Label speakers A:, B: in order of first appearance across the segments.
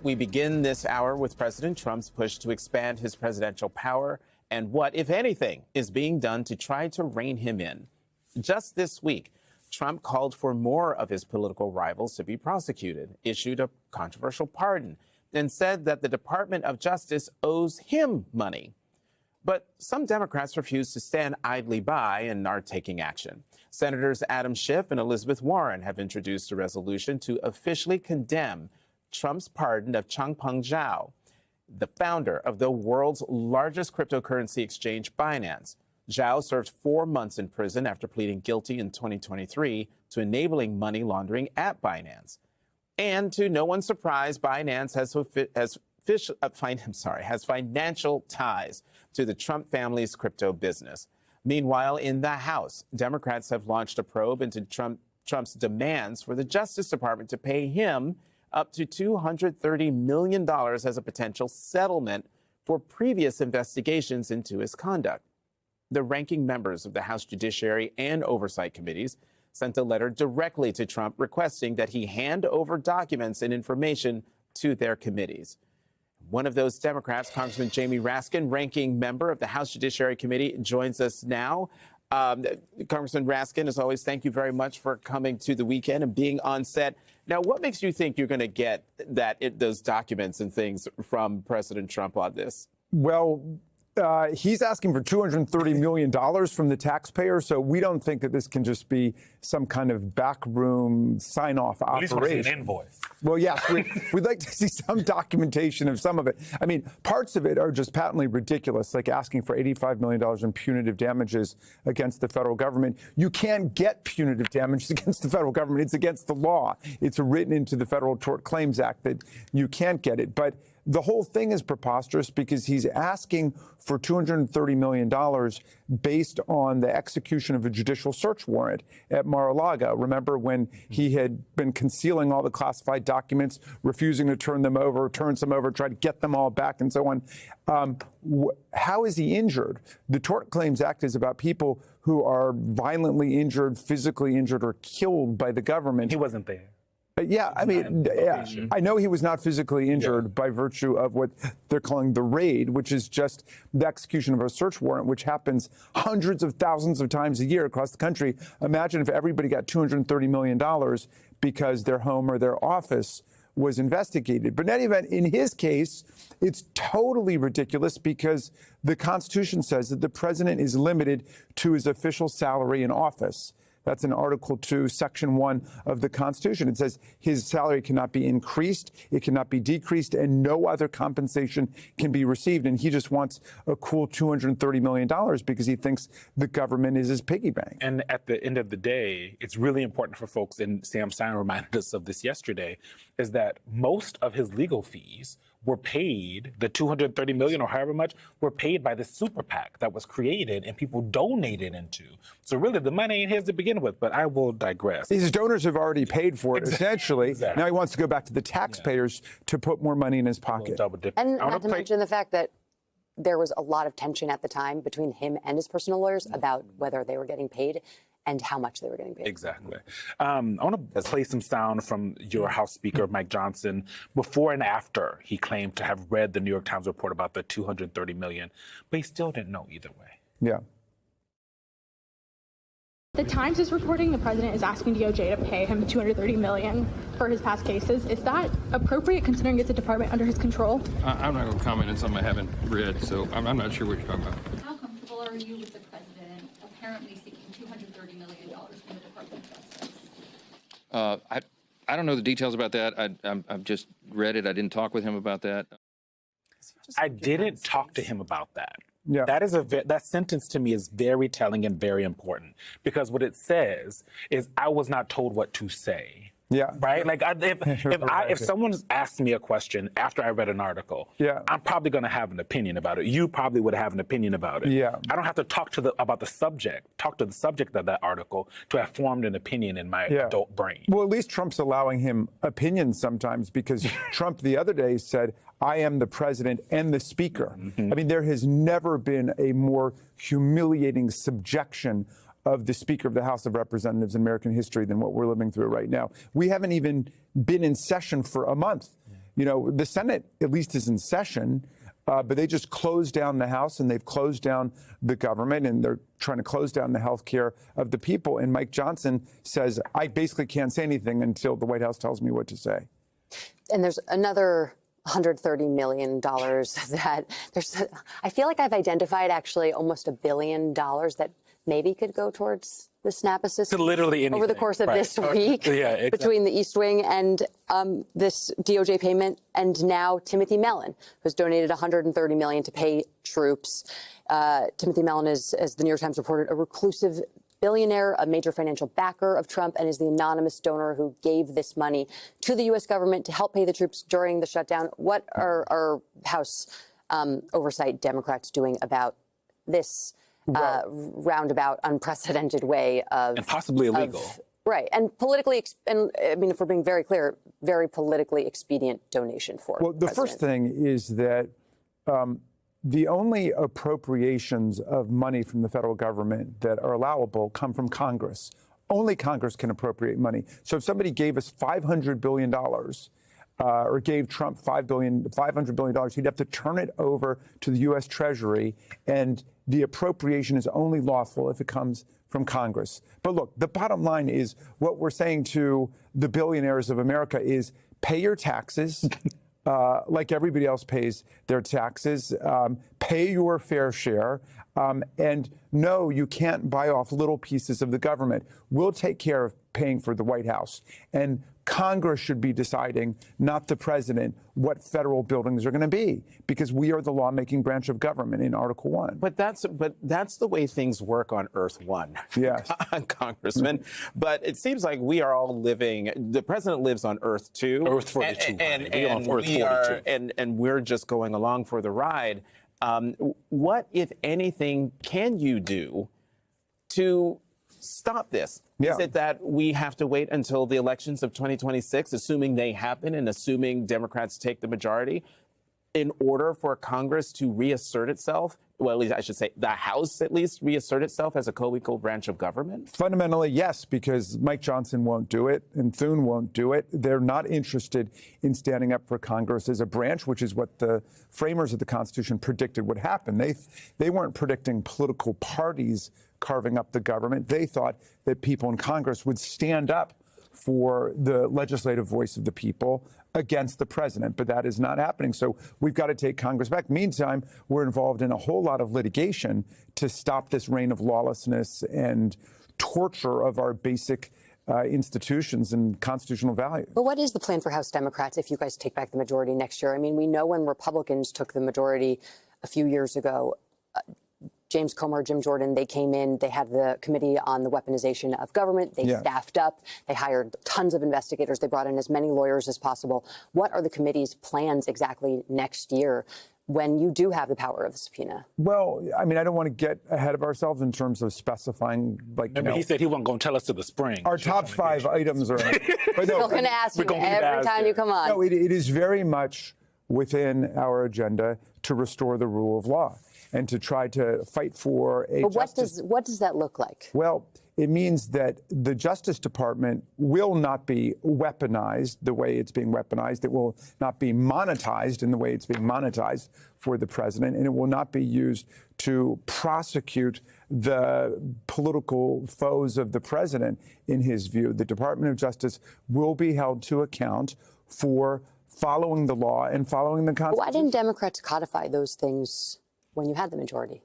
A: We begin this hour with President Trump's push to expand his presidential power and what, if anything, is being done to try to rein him in. Just this week, Trump called for more of his political rivals to be prosecuted, issued a controversial pardon, and said that the Department of Justice owes him money. But some Democrats refuse to stand idly by and are taking action. Senators Adam Schiff and Elizabeth Warren have introduced a resolution to officially condemn Trump's pardon of Changpeng Zhao, the founder of the world's largest cryptocurrency exchange, Binance. Zhao served 4 months in prison after pleading guilty in 2023 to enabling money laundering at Binance. And to no one's surprise, Binance has financial ties to the Trump family's crypto business. Meanwhile, in the House, Democrats have launched a probe into Trump's demands for the Justice Department to pay him up to $230 million as a potential settlement for previous investigations into his conduct. The ranking members of the House Judiciary and Oversight Committees sent a letter directly to Trump requesting that he hand over documents and information to their committees. One of those Democrats, Congressman Jamie Raskin, ranking member of the House Judiciary Committee, joins us now. Congressman Raskin, as always, thank you very much for coming to the weekend and being on set. Now, what makes you think you're going to get those documents and things from President Trump on this?
B: Well, he's asking for $230 million from the taxpayer, so we don't think that this can just be some kind of backroom sign-off operation.
C: At least want to see an invoice.
B: Well, yes, we'd like to see some documentation of some of it. I mean, parts of it are just patently ridiculous, like asking for $85 million in punitive damages against the federal government. You can't get punitive damages against the federal government. It's against the law. It's written into the Federal Tort Claims Act that you can't get it. But the whole thing is preposterous because he's asking for $230 million based on the execution of a judicial search warrant at Mar-a-Lago. Remember when he had been concealing all the classified documents, refusing to turn them over, turn some over, try to get them all back and so on. How is he injured? The Tort Claims Act is about people who are violently injured, physically injured, or killed by the government.
C: He wasn't there.
B: Yeah, I mean, I know he was not physically injured by virtue of what they're calling the raid, which is just the execution of a search warrant, which happens hundreds of thousands of times a year across the country. Imagine if everybody got $230 million because their home or their office was investigated. But in any event, in his case, it's totally ridiculous because the Constitution says that the president is limited to his official salary in office. That's in Article 2, Section 1 of the Constitution. It says his salary cannot be increased, it cannot be decreased, and no other compensation can be received. And he just wants a cool $230 million because he thinks the government is his piggy bank.
C: And at the end of the day, it's really important for folks, and Sam Stein reminded us of this yesterday, is that most of his legal fees were paid, the $230 million or however much, were paid by the super PAC that was created and people donated into. So really, the money ain't his to begin with, but I will digress.
B: His donors have already paid for it, essentially.
C: Exactly.
B: Now he wants to go back to the taxpayers to put more money in his pocket.
D: And not to mention the fact that there was a lot of tension at the time between him and his personal lawyers about whether they were getting paid and how much they were getting paid.
C: Exactly. I want to play some sound from your House Speaker, Mike Johnson, before and after he claimed to have read the New York Times report about the $230 million, but he still didn't know either way.
B: Yeah.
E: The Times is reporting the president is asking DOJ to pay him $230 million for his past cases. Is that appropriate, considering it's a department under his control?
F: I'm not going to comment on something I haven't read, so I'm not sure what you're talking about.
G: How comfortable are you with the president apparently seeking $230 million from the Department of Justice?
F: I don't know the details about that. I've just read it. I didn't talk with him about that.
C: I didn't talk to him about that.
B: Yeah.
C: That sentence to me is very telling and very important because what it says is I was not told what to say.
B: Yeah.
C: Right? Like if someone asked me a question after I read an article, I'm probably going to have an opinion about it. You probably would have an opinion about it.
B: Yeah.
C: I don't have to talk to the subject of that article to have formed an opinion in my adult brain.
B: Well, at least Trump's allowing him opinions sometimes because Trump the other day said, I am the president and the speaker. I mean, there has never been a more humiliating subjection of the Speaker of the House of Representatives in American history than what we're living through right now. We haven't even been in session for a month. You know, the Senate at least is in session, but they just closed down the House and they've closed down the government and they're trying to close down the health care of the people. And Mike Johnson says, I basically can't say anything until the White House tells me what to say.
D: And there's another $130 million that I feel like I've identified actually almost $1 billion that maybe could go towards the SNAP assistance
C: literally anything.
D: Over the course of this week between the East Wing and this DOJ payment, and now Timothy Mellon, who's donated $130 million to pay troops. Timothy Mellon is, as the New York Times reported, a reclusive billionaire, a major financial backer of Trump, and is the anonymous donor who gave this money to the U.S. government to help pay the troops during the shutdown. What are House oversight Democrats doing about this roundabout, unprecedented way of...
C: And possibly illegal.
D: Right. And politically, and I mean, if we're being very clear, very politically expedient donation for
B: Well, the first thing is that the only appropriations of money from the federal government that are allowable come from Congress. Only Congress can appropriate money. So if somebody gave us $500 billion or gave Trump $500 billion, he'd have to turn it over to the U.S. Treasury, and the appropriation is only lawful if it comes from Congress. But look, the bottom line is what we're saying to the billionaires of America is pay your taxes. Like everybody else pays their taxes, pay your fair share, and no, you can't buy off little pieces of the government. We'll take care of paying for the White House. And Congress should be deciding, not the president, what federal buildings are going to be, because we are the lawmaking branch of government in Article 1.
A: But that's the way things work on Earth 1,
B: yes,
A: Congressman. But it seems like we are all living. The president lives on Earth 2,
C: Earth 42,
A: and we're just going along for the ride. What, if anything, can you do to stop this?
B: Yeah.
A: Is it that we have to wait until the elections of 2026, assuming they happen and assuming Democrats take the majority, in order for Congress to reassert itself? Well, at least I should say the House at least reassert itself as a co-equal branch of government?
B: Fundamentally, yes, because Mike Johnson won't do it and Thune won't do it. They're not interested in standing up for Congress as a branch, which is what the framers of the Constitution predicted would happen. They weren't predicting political parties carving up the government. They thought that people in Congress would stand up for the legislative voice of the people against the president, but that is not happening. So we've got to take Congress back. Meantime, we're involved in a whole lot of litigation to stop this reign of lawlessness and torture of our basic institutions and constitutional values.
D: But what is the plan for House Democrats if you guys take back the majority next year? I mean, we know when Republicans took the majority a few years ago, James Comer, Jim Jordan, they came in, they had the Committee on the Weaponization of Government. They staffed up. They hired tons of investigators. They brought in as many lawyers as possible. What are the committee's plans exactly next year when you do have the power of the subpoena?
B: Well, I mean, I don't want to get ahead of ourselves in terms of specifying, like,
C: he said he wasn't going to tell us to the spring.
B: Our top 5 items are...
D: But no, we're going to ask you every time you come on.
B: No, it is very much within our agenda to restore the rule of law and to try to fight for a justice.
D: But what does that look like?
B: Well, it means that the Justice Department will not be weaponized the way it's being weaponized. It will not be monetized in the way it's being monetized for the president, and it will not be used to prosecute the political foes of the president, in his view. The Department of Justice will be held to account for following the law and following the Constitution.
D: Why didn't Democrats codify those things when you had the majority?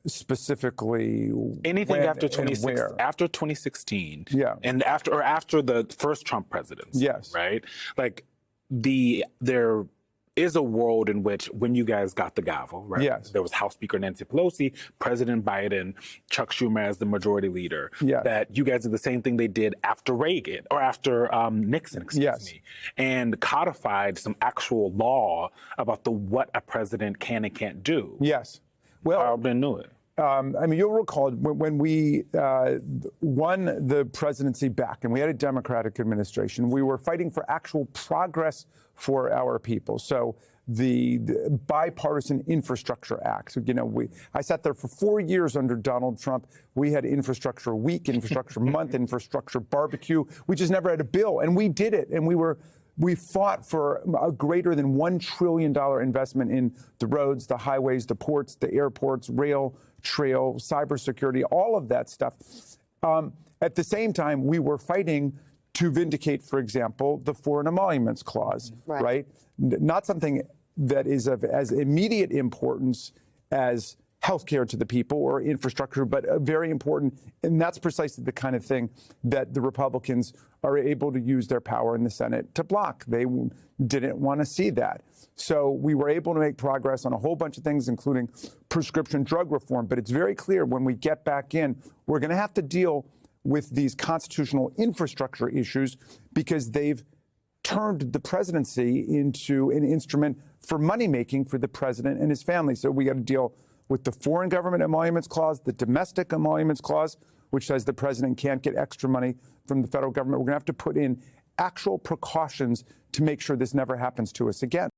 B: Specifically,
C: anything after 2016, and after the first Trump presidency, right? Like there is a world in which when you guys got the gavel, right? There was House Speaker Nancy Pelosi, President Biden, Chuck Schumer as the majority leader. That you guys did the same thing they did after Reagan or after Nixon, excuse me, and codified some actual law about what a president can and can't do.
B: Well,
C: I knew it.
B: I mean, you'll recall when we won the presidency back and we had a Democratic administration, we were fighting for actual progress for our people. So the Bipartisan Infrastructure Act, you know, I sat there for 4 years under Donald Trump. We had Infrastructure Week, Infrastructure Month, Infrastructure Barbecue. We just never had a bill, and we did it, and we were We fought for a greater than $1 trillion investment in the roads, the highways, the ports, the airports, rail, trail, cybersecurity, all of that stuff. At the same time, we were fighting to vindicate, for example, the Foreign Emoluments Clause, right? Not something that is of as immediate importance as healthcare to the people or infrastructure, but very important. And that's precisely the kind of thing that the Republicans are able to use their power in the Senate to block. They didn't want to see that. So we were able to make progress on a whole bunch of things, including prescription drug reform. But it's very clear when we get back in, we're going to have to deal with these constitutional infrastructure issues because they've turned the presidency into an instrument for money making for the president and his family. So we got to deal with the Foreign Government Emoluments Clause, the Domestic Emoluments Clause, which says the president can't get extra money from the federal government. We're going to have to put in actual precautions to make sure this never happens to us again.